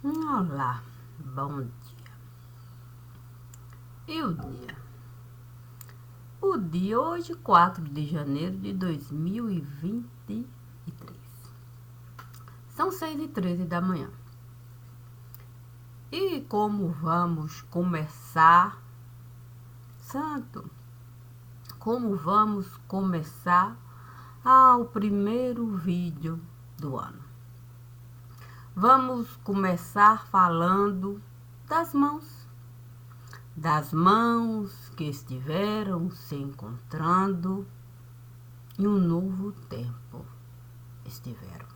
Olá, bom dia. E o dia? O dia hoje, 4 de janeiro de 2023. São 6h13 da manhã. E como vamos começar, Santo, como vamos começar o primeiro vídeo do ano? Vamos começar falando das mãos que estiveram se encontrando e um novo tempo estiveram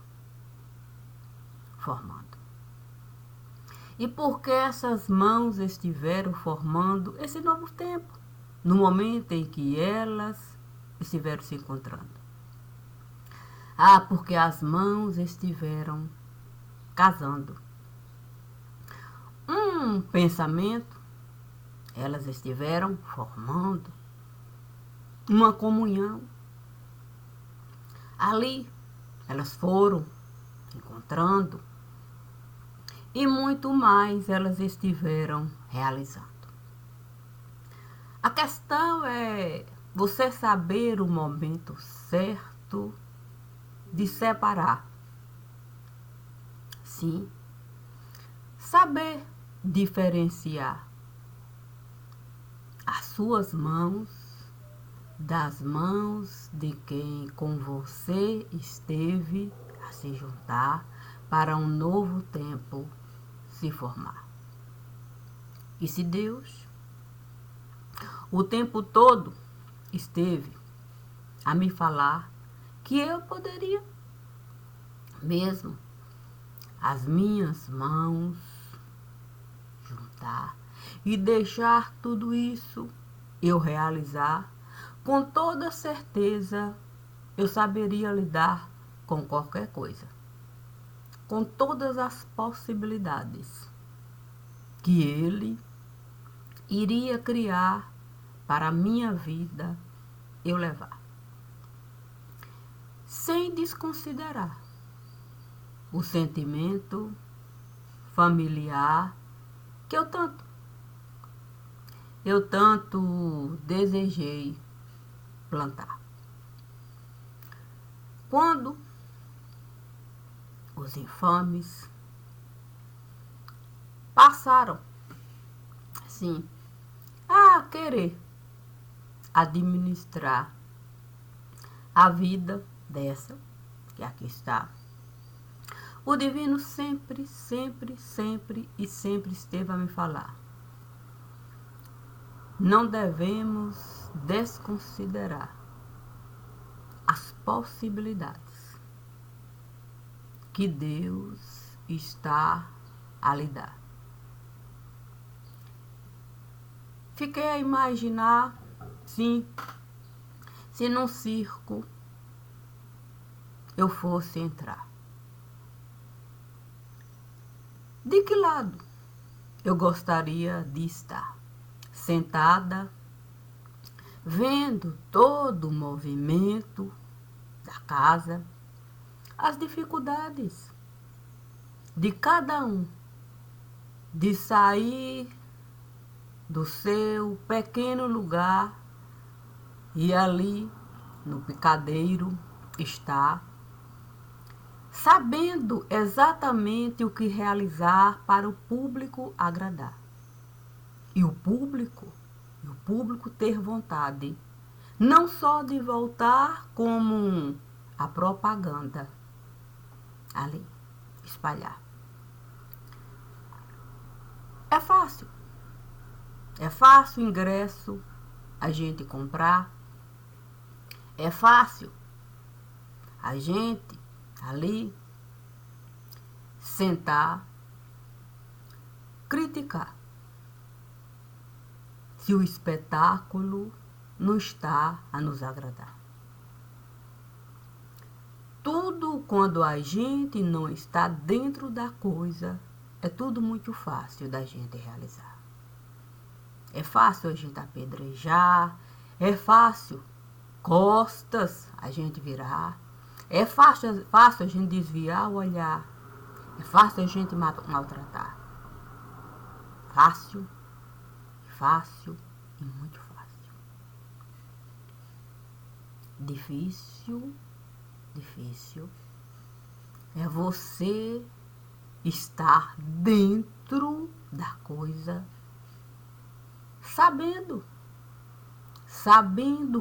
formando. E por que essas mãos estiveram formando esse novo tempo, no momento em que elas estiveram se encontrando? Porque as mãos estiveram casando. Um pensamento, elas estiveram formando uma comunhão. Ali, elas foram encontrando e muito mais elas estiveram realizando. A questão é você saber o momento certo de separar. Sim, saber diferenciar as suas mãos das mãos de quem com você esteve a se juntar para um novo tempo se formar. E se Deus o tempo todo esteve a me falar que eu poderia mesmo as minhas mãos juntar e deixar tudo isso eu realizar, com toda certeza eu saberia lidar com qualquer coisa, com todas as possibilidades que Ele iria criar para a minha vida eu levar, sem desconsiderar o sentimento familiar que eu tanto desejei plantar. Quando os infames passaram, sim, a querer administrar a vida dessa que aqui está, o Divino sempre esteve a me falar: não devemos desconsiderar as possibilidades que Deus está a lhe dar. Fiquei a imaginar, sim, se num circo eu fosse entrar. De que lado eu gostaria de estar? Sentada, vendo todo o movimento da casa, as dificuldades de cada um de sair do seu pequeno lugar e ali no picadeiro está, sabendo exatamente o que realizar para o público agradar. E o público ter vontade, não só de voltar como a propaganda ali, espalhar. É fácil o ingresso a gente comprar, é fácil a gente ali sentar, criticar se o espetáculo não está a nos agradar. Tudo quando a gente não está dentro da coisa, é tudo muito fácil da gente realizar. É fácil a gente apedrejar, é fácil costas a gente virar, é fácil a gente desviar o olhar, É fácil a gente maltratar. Fácil, fácil e muito fácil. Difícil, difícil é você estar dentro da coisa, sabendo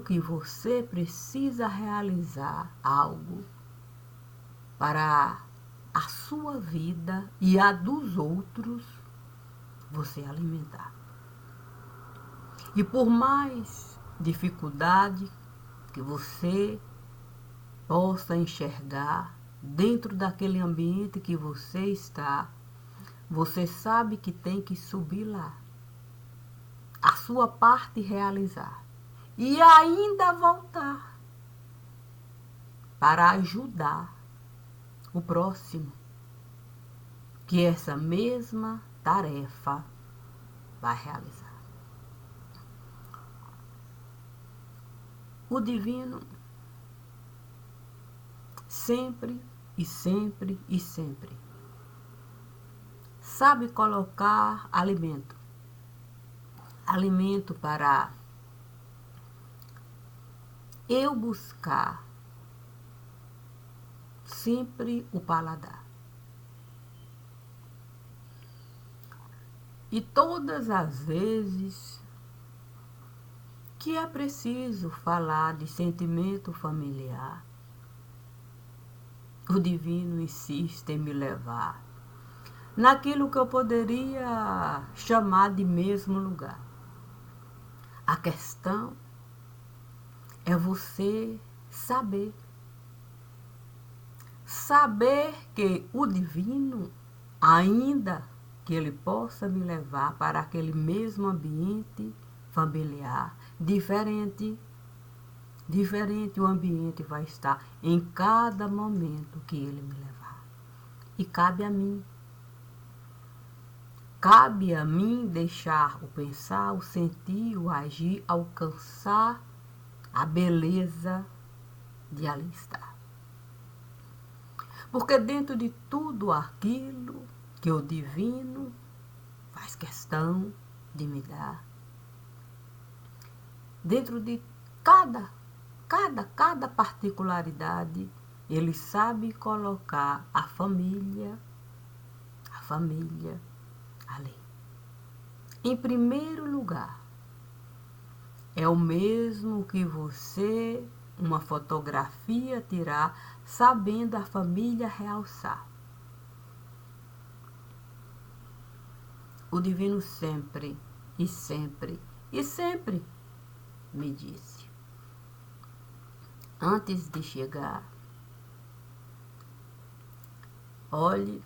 que você precisa realizar algo para a sua vida e a dos outros você alimentar. E por mais dificuldade que você possa enxergar dentro daquele ambiente que você está, você sabe que tem que subir lá, a sua parte realizar e ainda voltar para ajudar o próximo, que essa mesma tarefa vai realizar. O divino sempre e sempre e sempre sabe colocar alimento para eu buscar sempre o paladar. E todas as vezes que é preciso falar de sentimento familiar, o divino insiste em me levar naquilo que eu poderia chamar de mesmo lugar. A questão é você saber que o divino, ainda que ele possa me levar para aquele mesmo ambiente familiar, diferente o ambiente vai estar em cada momento que ele me levar. E cabe a mim deixar o pensar, o sentir, o agir, alcançar a beleza de ali estar. Porque dentro de tudo aquilo que o divino faz questão de me dar, dentro de cada particularidade, ele sabe colocar a família ali. Em primeiro lugar, é o mesmo que você, uma fotografia, tirar, sabendo a família realçar. O divino sempre e sempre e sempre me disse: antes de chegar, olhe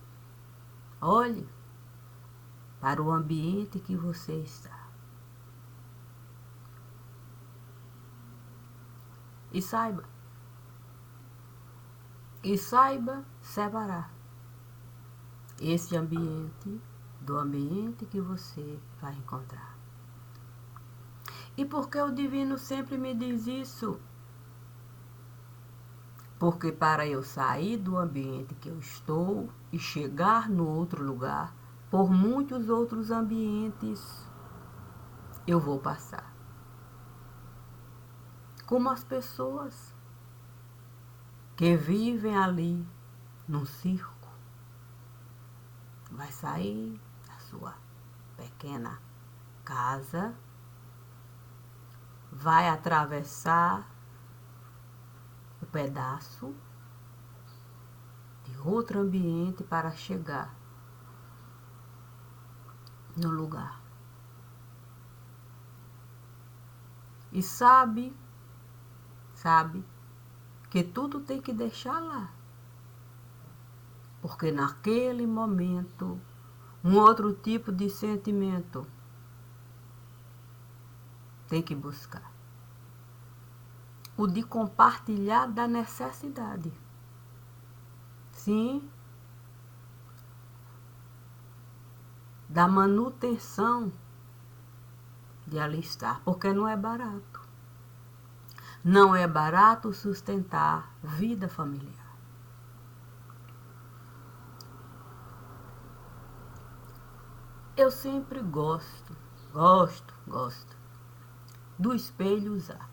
para o ambiente que você está. E saiba separar esse ambiente do ambiente que você vai encontrar. E por que o divino sempre me diz isso? Porque para eu sair do ambiente que eu estou e chegar no outro lugar, por muitos outros ambientes eu vou passar. Como as pessoas que vivem ali num circo, vai sair da sua pequena casa, vai atravessar o pedaço de outro ambiente para chegar no lugar. E sabe que tudo tem que deixar lá. Porque naquele momento, um outro tipo de sentimento tem que buscar. O de compartilhar da necessidade. Sim, da manutenção de ali estar, porque não é barato. Não é barato sustentar vida familiar. Eu sempre gosto do espelho usar.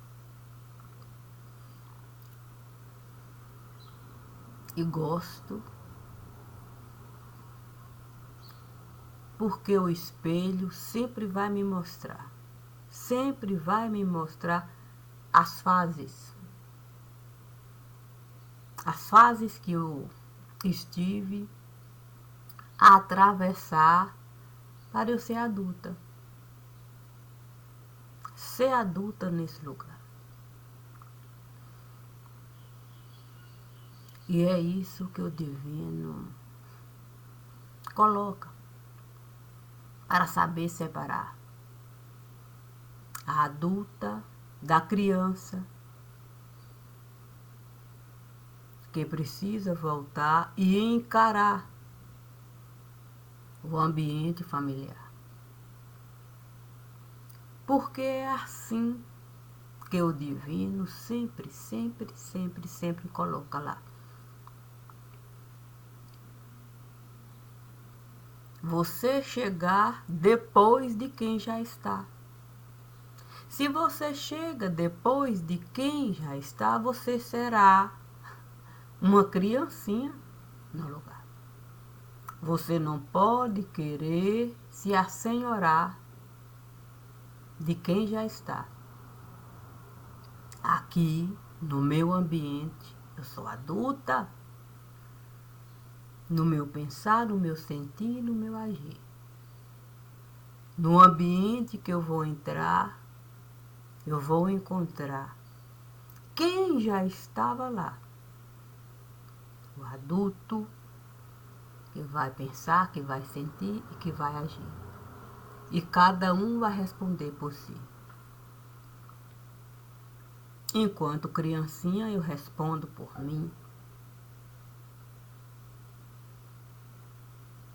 E gosto porque o espelho sempre vai me mostrar as fases que eu estive a atravessar para eu ser adulta nesse lugar. E é isso que o divino coloca para saber separar a adulta da criança que precisa voltar e encarar o ambiente familiar. Porque é assim que o divino sempre coloca lá. Você chegar depois de quem já está. Se você chega depois de quem já está, você será uma criancinha no lugar. Você não pode querer se assenhorar de quem já está. Aqui, no meu ambiente, eu sou adulta, no meu pensar, no meu sentir, no meu agir. No ambiente que eu vou entrar, eu vou encontrar quem já estava lá. O adulto que vai pensar, que vai sentir e que vai agir. E cada um vai responder por si. Enquanto criancinha, eu respondo por mim.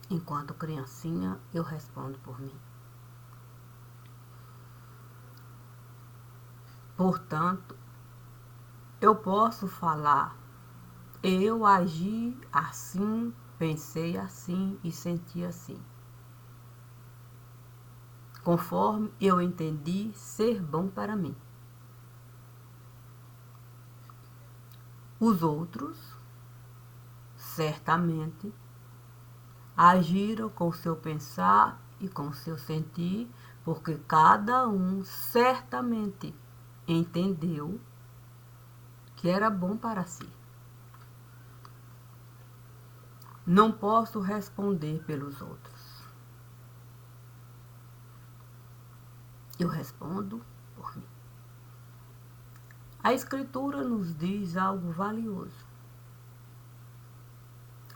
Enquanto criancinha, eu respondo por mim. Portanto, eu posso falar, eu agi assim, pensei assim e senti assim, conforme eu entendi ser bom para mim. Os outros, certamente, agiram com o seu pensar e com o seu sentir, porque cada um certamente entendeu que era bom para si. Não posso responder pelos outros. Eu respondo por mim. A Escritura nos diz algo valioso.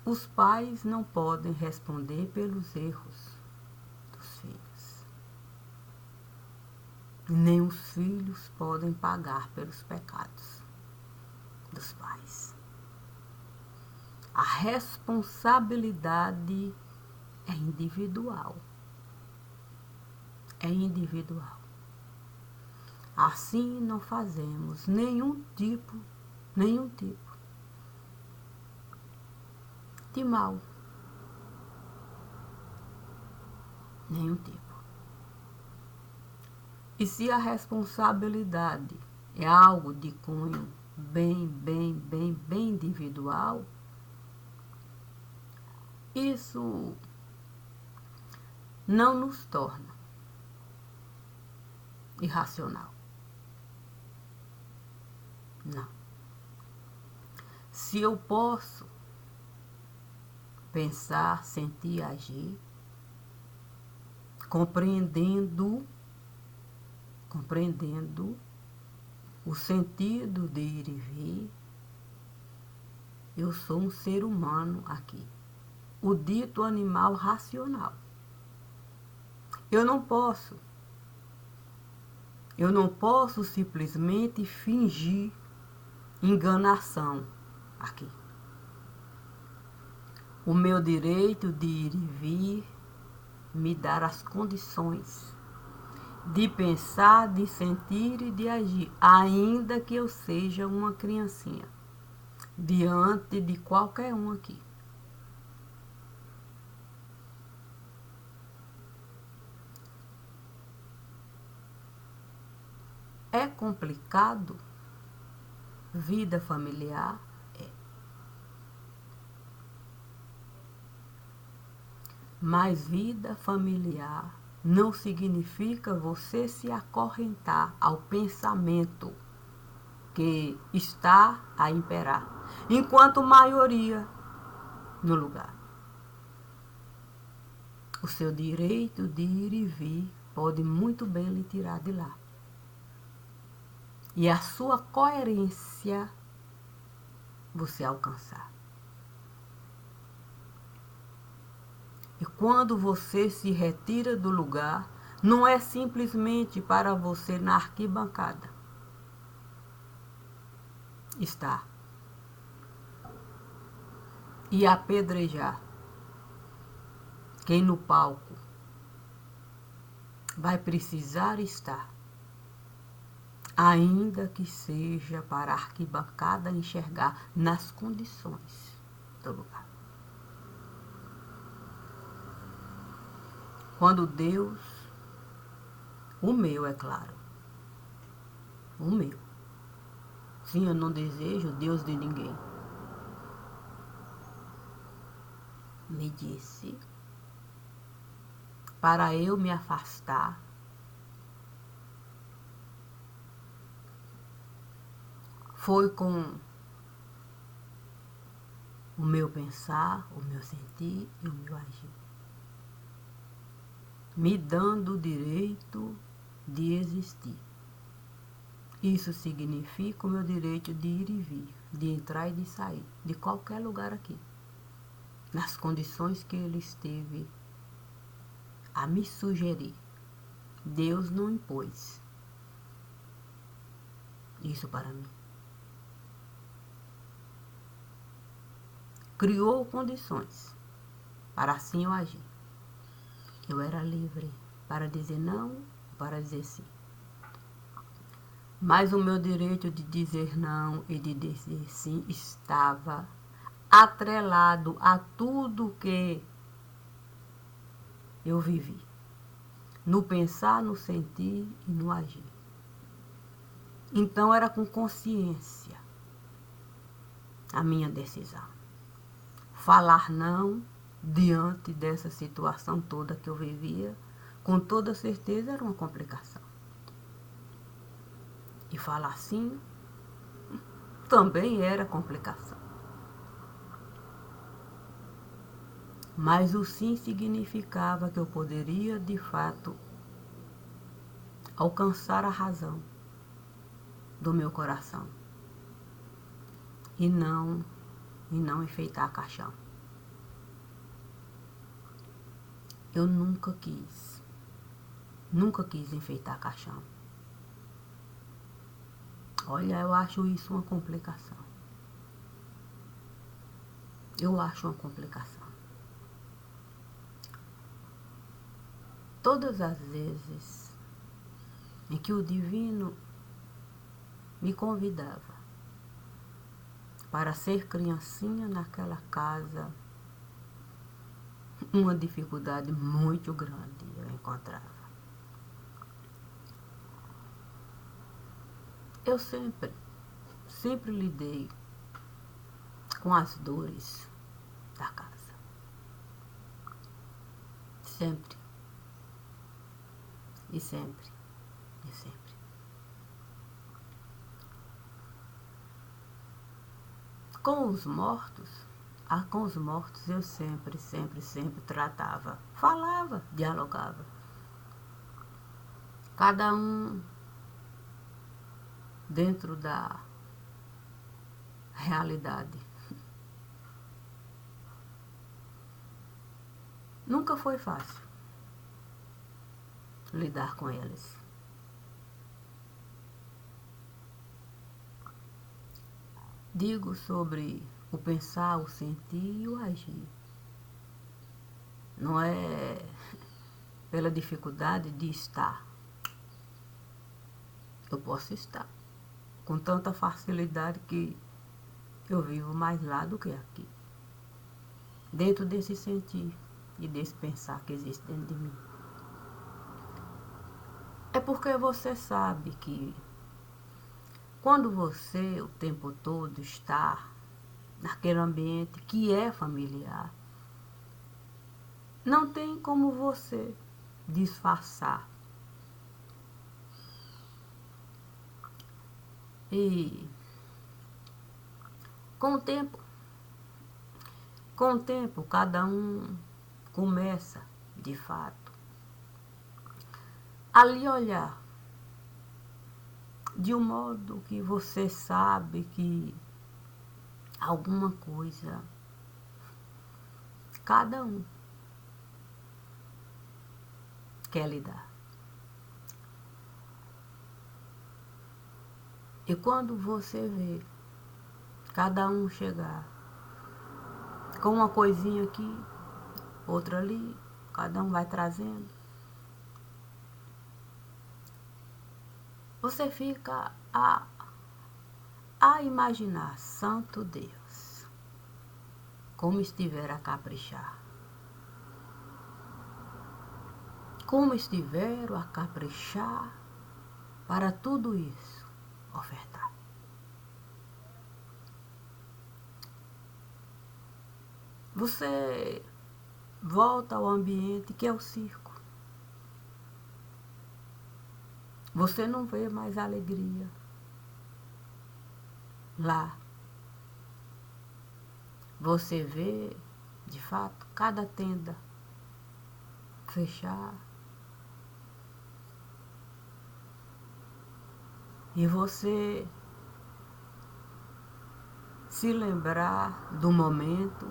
Os pais não podem responder pelos erros dos filhos. Nem os filhos podem pagar pelos pecados dos pais. A responsabilidade é individual. É individual. Assim não fazemos nenhum tipo de mal. Nenhum tipo. E se a responsabilidade é algo de cunho bem individual, isso não nos torna irracional. Não. Se eu posso pensar, sentir, agir, compreendendo o sentido de ir e vir, eu sou um ser humano aqui. O dito animal racional. Eu não posso simplesmente fingir enganação aqui. O meu direito de ir e vir me dar as condições de pensar, de sentir e de agir, ainda que eu seja uma criancinha, diante de qualquer um aqui. É complicado? Vida familiar é. Mas vida familiar não significa você se acorrentar ao pensamento que está a imperar, enquanto maioria no lugar. O seu direito de ir e vir pode muito bem lhe tirar de lá. E a sua coerência você alcançar. E quando você se retira do lugar, não é simplesmente para você na arquibancada estar e apedrejar quem no palco vai precisar estar, ainda que seja para a arquibancada enxergar nas condições do lugar. Quando Deus, o meu é claro, o meu. Sim, eu não desejo Deus de ninguém. Me disse para eu me afastar foi com o meu pensar, o meu sentir e o meu agir, me dando o direito de existir. Isso significa o meu direito de ir e vir, de entrar e de sair, de qualquer lugar aqui, nas condições que ele esteve a me sugerir. Deus não impôs isso para mim. Criou condições para assim eu agir. Eu era livre para dizer não, para dizer sim. Mas o meu direito de dizer não e de dizer sim estava atrelado a tudo que eu vivi. No pensar, no sentir e no agir. Então era com consciência a minha decisão. Falar não diante dessa situação toda que eu vivia, com toda certeza era uma complicação. E falar sim também era complicação. Mas o sim significava que eu poderia, de fato, alcançar a razão do meu coração e não enfeitar caixão. Eu nunca quis enfeitar caixão. Olha, eu acho isso uma complicação. Eu acho uma complicação. Todas as vezes em que o divino me convidava para ser criancinha naquela casa, uma dificuldade muito grande eu encontrava. Eu sempre lidei com as dores da casa. Sempre. E sempre. E sempre. Com os mortos eu sempre tratava, falava, dialogava. Cada um dentro da realidade. Nunca foi fácil lidar com eles. Digo sobre o pensar, o sentir e o agir. Não é pela dificuldade de estar. Eu posso estar com tanta facilidade que eu vivo mais lá do que aqui. Dentro desse sentir e desse pensar que existe dentro de mim. É porque você sabe que Quando você o tempo todo está naquele ambiente que é familiar, não tem como você disfarçar. E com o tempo, cada um começa, de fato, a lhe olhar de um modo que você sabe que alguma coisa, cada um quer lhe dar. E quando você vê cada um chegar com uma coisinha aqui, outra ali, cada um vai trazendo, você fica a imaginar, santo Deus, como estiver a caprichar. Como estiveram a caprichar para tudo isso ofertar. Você volta ao ambiente que é o circo. Você não vê mais alegria lá. Você vê, de fato, cada tenda fechar. E você se lembrar do momento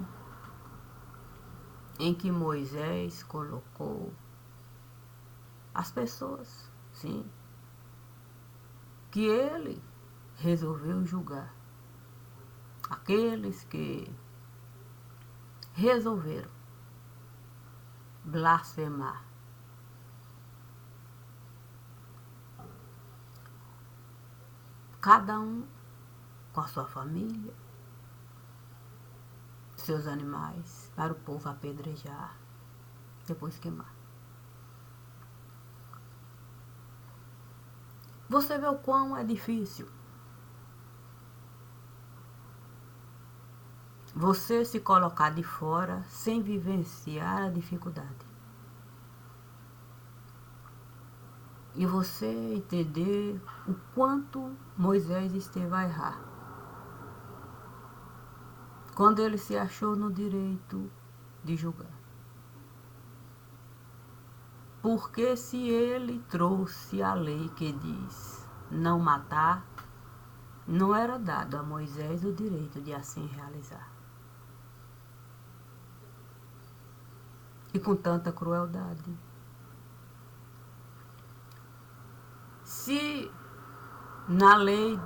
em que Moisés colocou as pessoas, sim, que ele resolveu julgar. Aqueles que resolveram blasfemar. Cada um com a sua família, seus animais, para o povo apedrejar, depois queimar. Você vê o quão é difícil você se colocar de fora sem vivenciar a dificuldade. E você entender o quanto Moisés esteve a errar. Quando ele se achou no direito de julgar. Porque se ele trouxe a lei que diz não matar, não era dado a Moisés o direito de assim realizar. E com tanta crueldade. Se na lei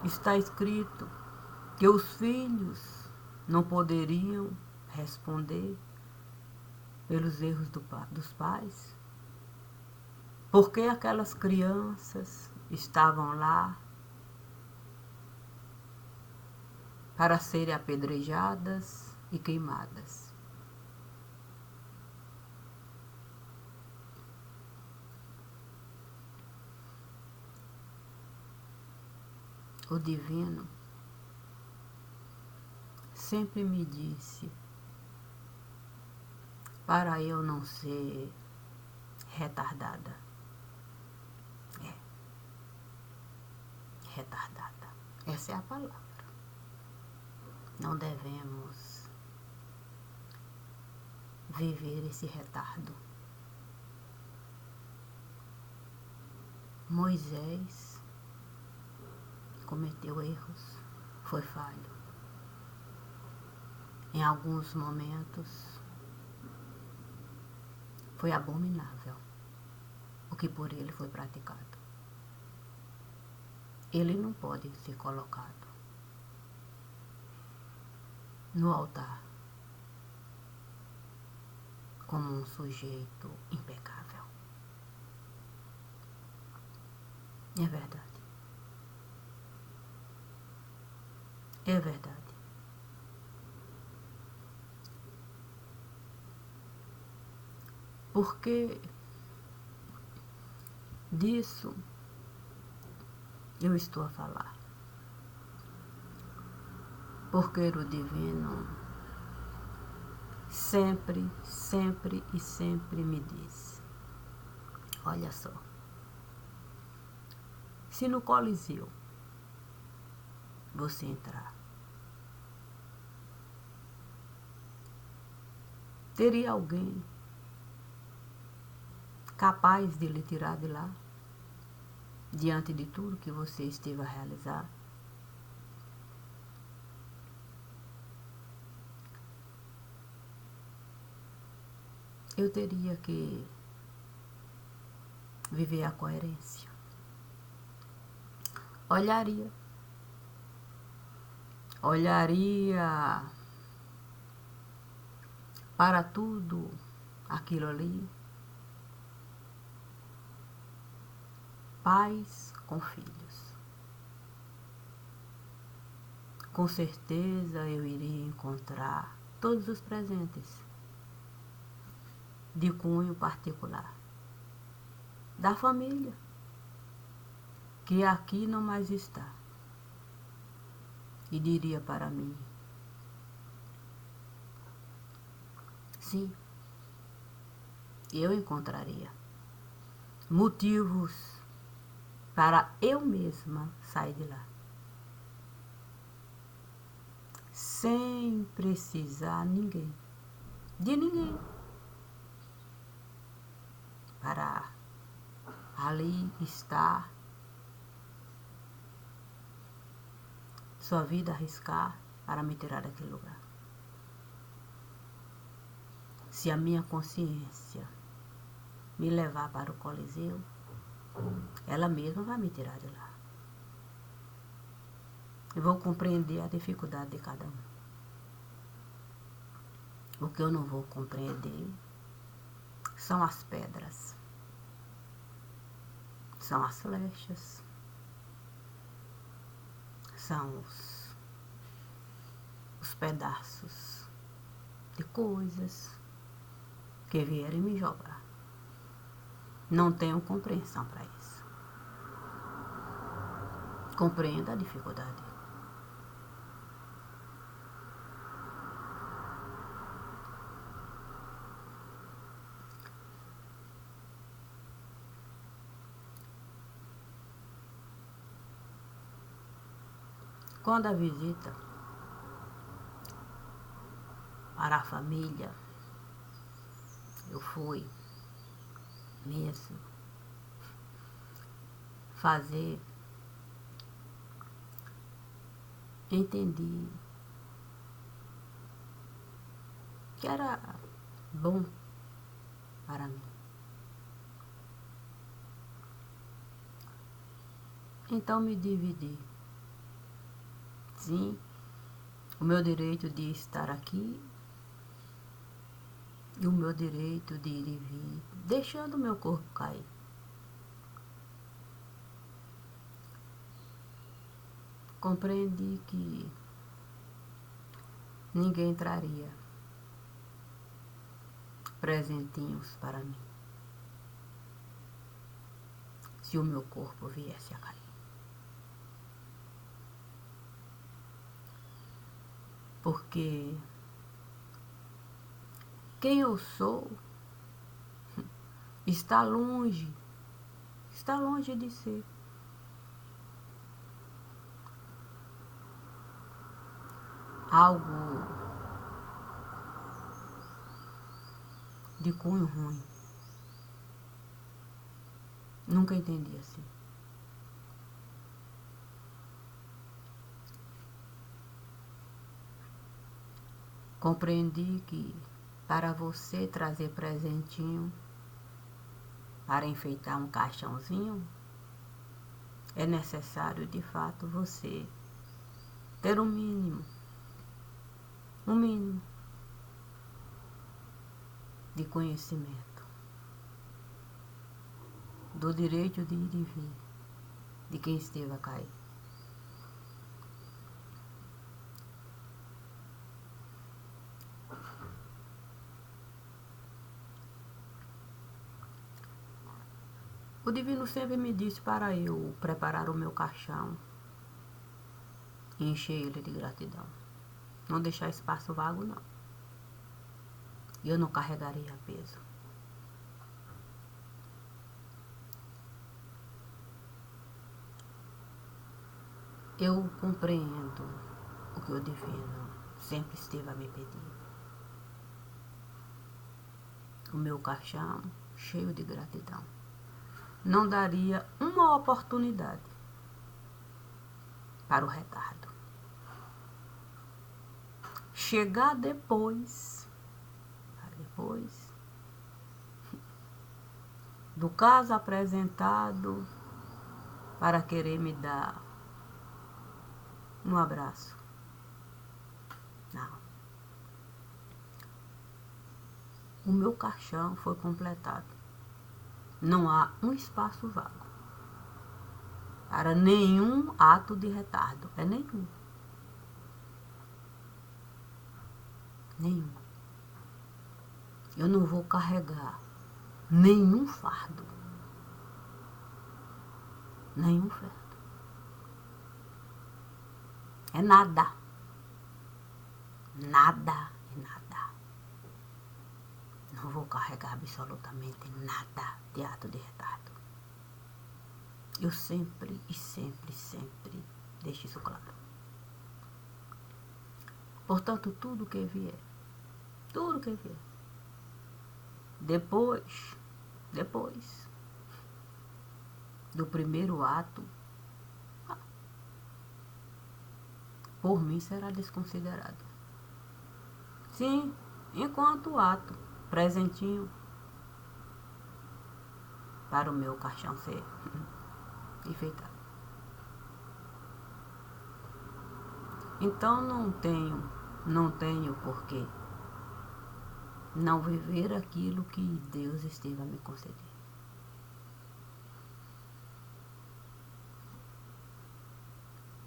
está escrito que os filhos não poderiam responder pelos erros dos pais, porque aquelas crianças estavam lá para serem apedrejadas e queimadas. O divino sempre me disse para eu não ser retardada. Retardada. Essa é a palavra. Não devemos viver esse retardo. Moisés cometeu erros, foi falho. Em alguns momentos foi abominável o que por ele foi praticado. Ele não pode ser colocado no altar como um sujeito impecável. É verdade. É verdade. Porque disso eu estou a falar. Porque o divino sempre, sempre e sempre me diz: olha só, se no Coliseu você entrar, teria alguém capaz de lhe tirar de lá, diante de tudo que você esteve a realizar? Eu teria que viver a coerência. Olharia para tudo aquilo ali, pais com filhos. Com certeza eu iria encontrar todos os presentes de cunho particular da família, que aqui não mais está, e diria para mim: sim, eu encontraria motivos para eu mesma sair de lá, sem precisar de ninguém, para ali estar, sua vida arriscar para me tirar daquele lugar. Se a minha consciência me levar para o Coliseu, ela mesma vai me tirar de lá. Eu vou compreender a dificuldade de cada um. O que eu não vou compreender são as pedras, são as flechas, são os pedaços de coisas que vierem me jogar. Não tenho compreensão para isso. Compreenda a dificuldade. Quando a visita para a família, eu fui mesmo fazer, entendi que era bom para mim. Então me dividi. Sim, o meu direito de estar aqui e o meu direito de ir e vir, deixando o meu corpo cair. Compreendi que ninguém traria presentinhos para mim se o meu corpo viesse a cair. Porque quem eu sou está longe de ser. Algo de cunho ruim. Nunca entendi assim. Compreendi que para você trazer presentinho para enfeitar um caixãozinho, é necessário de fato você ter um mínimo de conhecimento do direito de ir e vir de quem esteve a cair. O divino sempre me disse para eu preparar o meu caixão e encher ele de gratidão. Não deixar espaço vago, não. Eu não carregaria peso. Eu compreendo o que o divino sempre esteve a me pedir. O meu caixão cheio de gratidão. Não daria uma oportunidade para o retardo. Chegar depois do caso apresentado para querer me dar um abraço. Não. O meu caixão foi completado. Não há um espaço vago para nenhum ato de retardo. É nenhum. Nenhum. Eu não vou carregar nenhum fardo. Nenhum fardo. É nada. Nada é nada. Não vou carregar absolutamente nada de ato de retardo. Eu sempre e sempre, sempre deixo isso claro. Portanto, tudo que vier, depois do primeiro ato, por mim será desconsiderado. Sim, enquanto ato, presentinho para o meu caixão ser enfeitado. Então não tenho porquê não viver aquilo que Deus esteve a me conceder.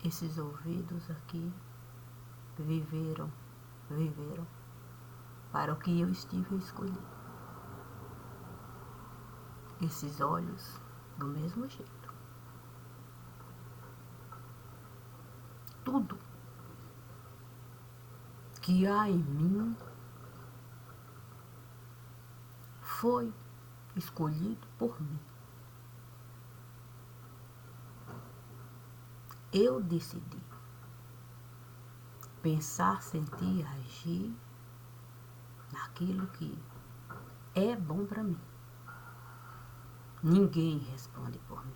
Esses ouvidos aqui viveram para o que eu estive a escolher. Esses olhos, do mesmo jeito. Tudo que há em mim foi escolhido por mim. Eu decidi pensar, sentir, agir naquilo que é bom para mim. Ninguém responde por mim.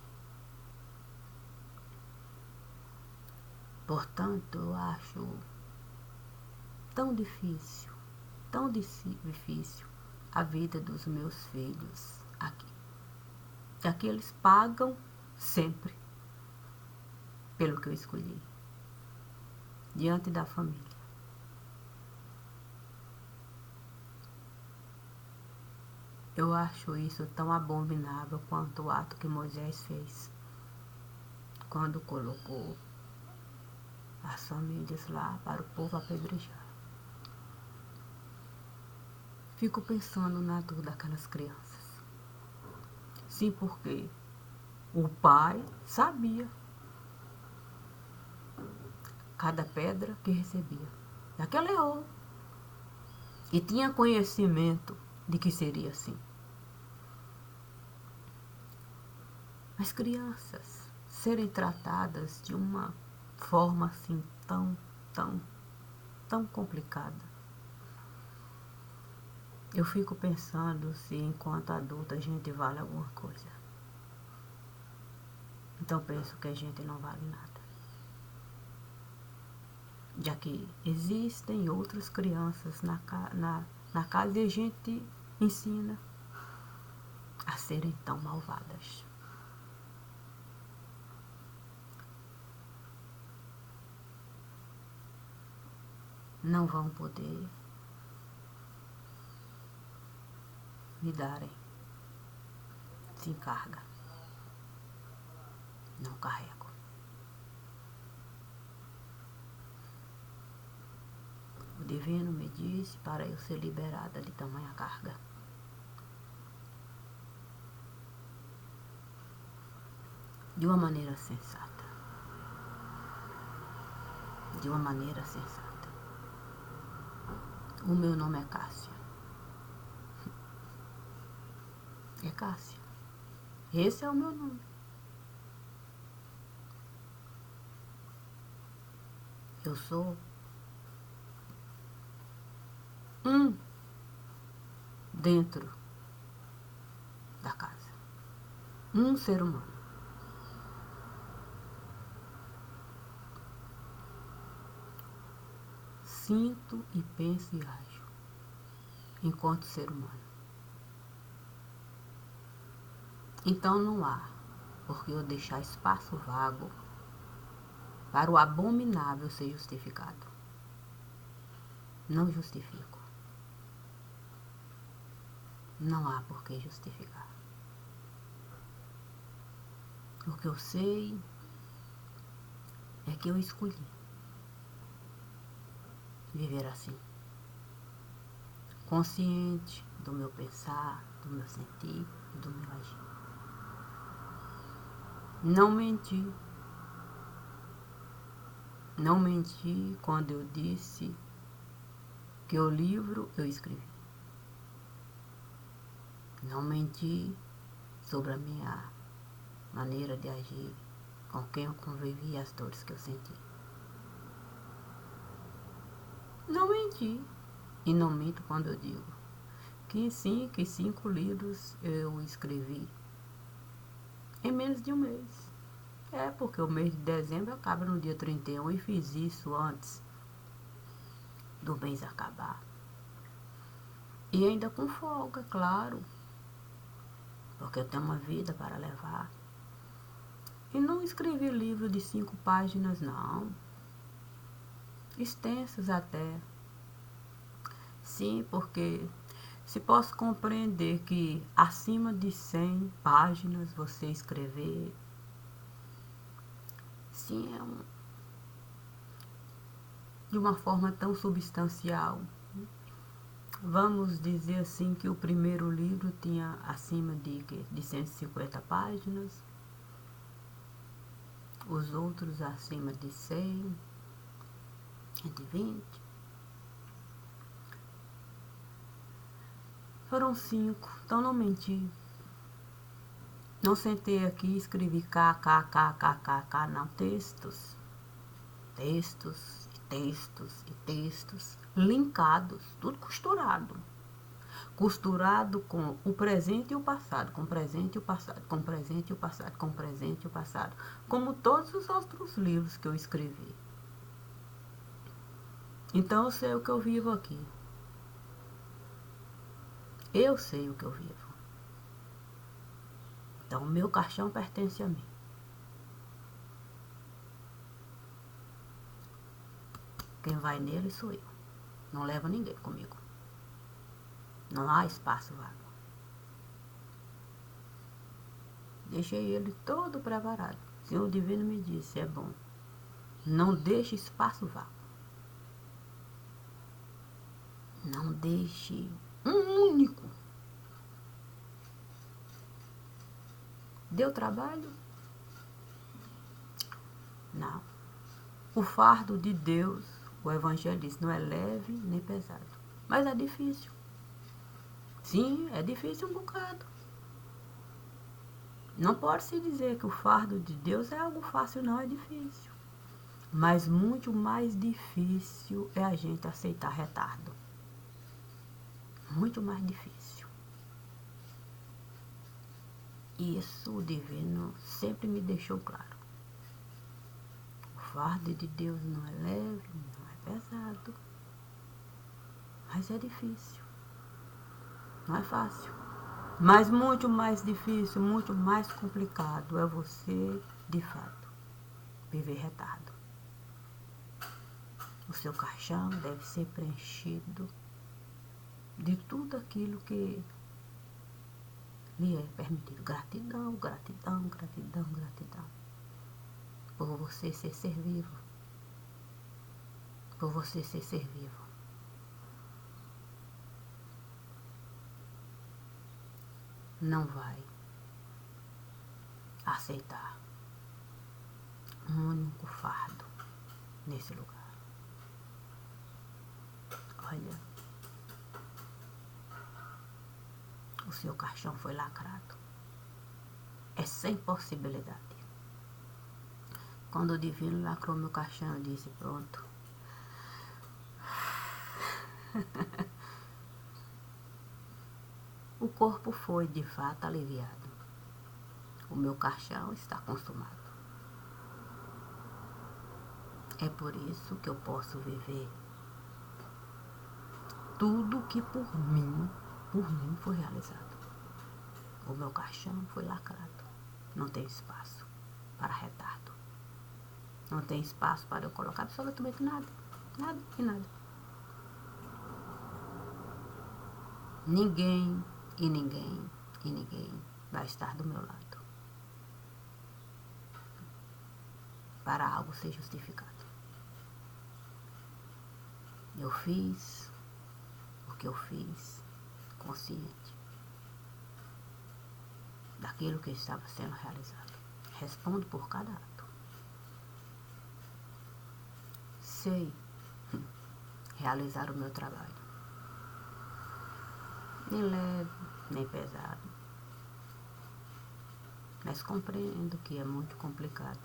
Portanto, eu acho tão difícil a vida dos meus filhos aqui. Já que eles pagam sempre pelo que eu escolhi, diante da família. Eu acho isso tão abominável quanto o ato que Moisés fez quando colocou as famílias lá para o povo apedrejar. Fico pensando na dor daquelas crianças. Sim, porque o pai sabia cada pedra que recebia. Naquele errou. E tinha conhecimento de que seria assim. As crianças serem tratadas de uma forma assim tão complicada. Eu fico pensando se enquanto adulta a gente vale alguma coisa. Então penso que a gente não vale nada. Já que existem outras crianças na casa e a gente ensina a serem tão malvadas. Não vão poder me darem sem carga. Não carrego. O divino me disse para eu ser liberada de tamanha carga. de uma maneira sensata. De uma maneira sensata. O meu nome é Cássia. É Cássia. Esse é o meu nome. Eu sou um dentro da casa. Um ser humano. Sinto e penso e ajo enquanto ser humano. Então não há por que eu deixar espaço vago para o abominável ser justificado. Não justifico. Não há por que justificar. O que eu sei é que eu escolhi viver assim, consciente do meu pensar, do meu sentir e do meu agir. Não menti. Não menti quando eu disse que o livro eu escrevi. Não menti sobre a minha maneira de agir, com quem eu convivi e as dores que eu senti. Não menti. E não minto quando eu digo que sim, que 5 livros eu escrevi em menos de um mês. É porque o mês de dezembro acaba no dia 31 e fiz isso antes do mês acabar. E ainda com folga, claro, porque eu tenho uma vida para levar. E não escrevi livro de 5 páginas, não. Extensos até. Sim, porque se posso compreender que acima de 100 páginas você escrever, sim, de uma forma tão substancial. Vamos dizer assim que o primeiro livro tinha acima de 150 páginas, os outros acima de 100, 120. Foram 5, então não menti. Não sentei aqui e escrevi kkkkkk, não, textos. Textos, e textos, e textos, linkados, tudo costurado. Costurado com o presente e o passado, com o presente e o passado, com o presente e o passado, com o presente e o passado. Como todos os outros livros que eu escrevi. Então eu sei o que eu vivo aqui. Eu sei o que eu vivo. Então o meu caixão pertence a mim. Quem vai nele sou eu. Não leva ninguém comigo. Não há espaço vago. Deixei ele todo preparado. O Senhor Divino me disse, é bom. Não deixe espaço vago. Não deixe um único. Deu trabalho? Não. O fardo de Deus, o Evangelho diz, não é leve nem pesado. Mas é difícil. Sim, é difícil um bocado. Não pode se dizer que o fardo de Deus é algo fácil, não, é difícil. Mas muito mais difícil é a gente aceitar retardo. Muito mais difícil. Isso o Divino sempre me deixou claro. O fardo de Deus não é leve, não é pesado. Mas é difícil. Não é fácil. Mas muito mais difícil, muito mais complicado é você, de fato, viver retardo. O seu caixão deve ser preenchido de tudo aquilo que lhe é permitido. Gratidão, gratidão, gratidão, gratidão. Por você ser vivo. Por você ser vivo. Não vai aceitar um único fardo nesse lugar. Olha, o seu caixão foi lacrado. É sem possibilidade. Quando o divino lacrou meu caixão, eu disse, pronto. O corpo foi, de fato, aliviado. O meu caixão está consumado. É por isso que eu posso viver tudo que por mim foi realizado. O meu caixão foi lacrado. Não tem espaço para retardo. Não tem espaço para eu colocar absolutamente nada. Nada e nada. Ninguém e ninguém e ninguém vai estar do meu lado para algo ser justificado. Eu fiz o que eu fiz, consciente daquilo que estava sendo realizado. Respondo por cada ato. Sei realizar o meu trabalho. Nem leve, nem pesado. Mas compreendo que é muito complicado.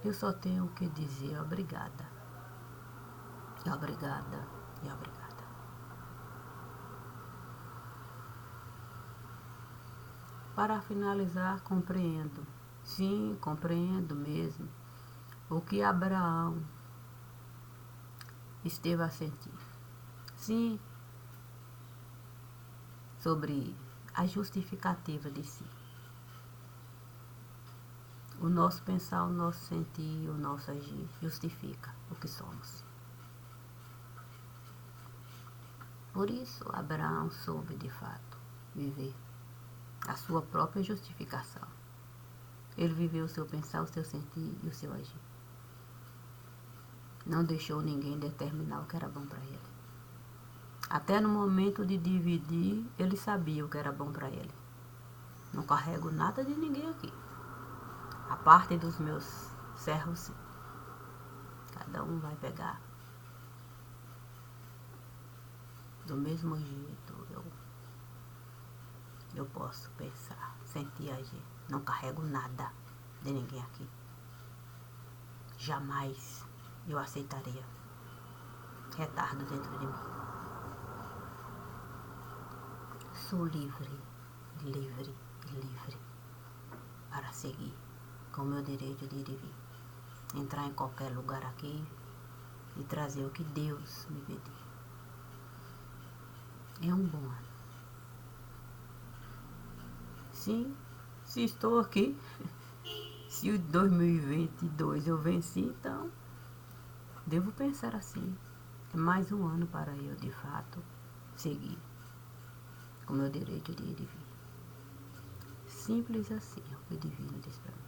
Eu só tenho que dizer obrigada. E obrigada, e obrigada. Para finalizar, compreendo. Sim, compreendo mesmo o que Abraão esteve a sentir. Sim, sobre a justificativa de si. O nosso pensar, o nosso sentir, o nosso agir justifica o que somos. Por isso, Abraão soube de fato viver a sua própria justificação. Ele viveu o seu pensar, o seu sentir e o seu agir. Não deixou ninguém determinar o que era bom para ele. Até no momento de dividir, ele sabia o que era bom para ele. Não carrego nada de ninguém aqui. A parte dos meus servos, sim. Cada um vai pegar do mesmo jeito. Eu posso pensar, sentir e agir. Não carrego nada de ninguém aqui. Jamais eu aceitaria retardo dentro de mim. Sou livre, livre, livre para seguir com o meu direito de ir e vir. Entrar em qualquer lugar aqui e trazer o que Deus me pediu. É um bom ano. Sim, se estou aqui, se o 2022 eu venci, então devo pensar assim. É mais um ano para eu, de fato, seguir com o meu direito de ir e vir. Simples assim, é o que o divino diz para mim.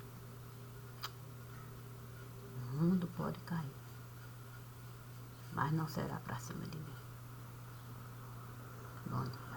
O mundo pode cair, mas não será para cima de mim. Bom dia.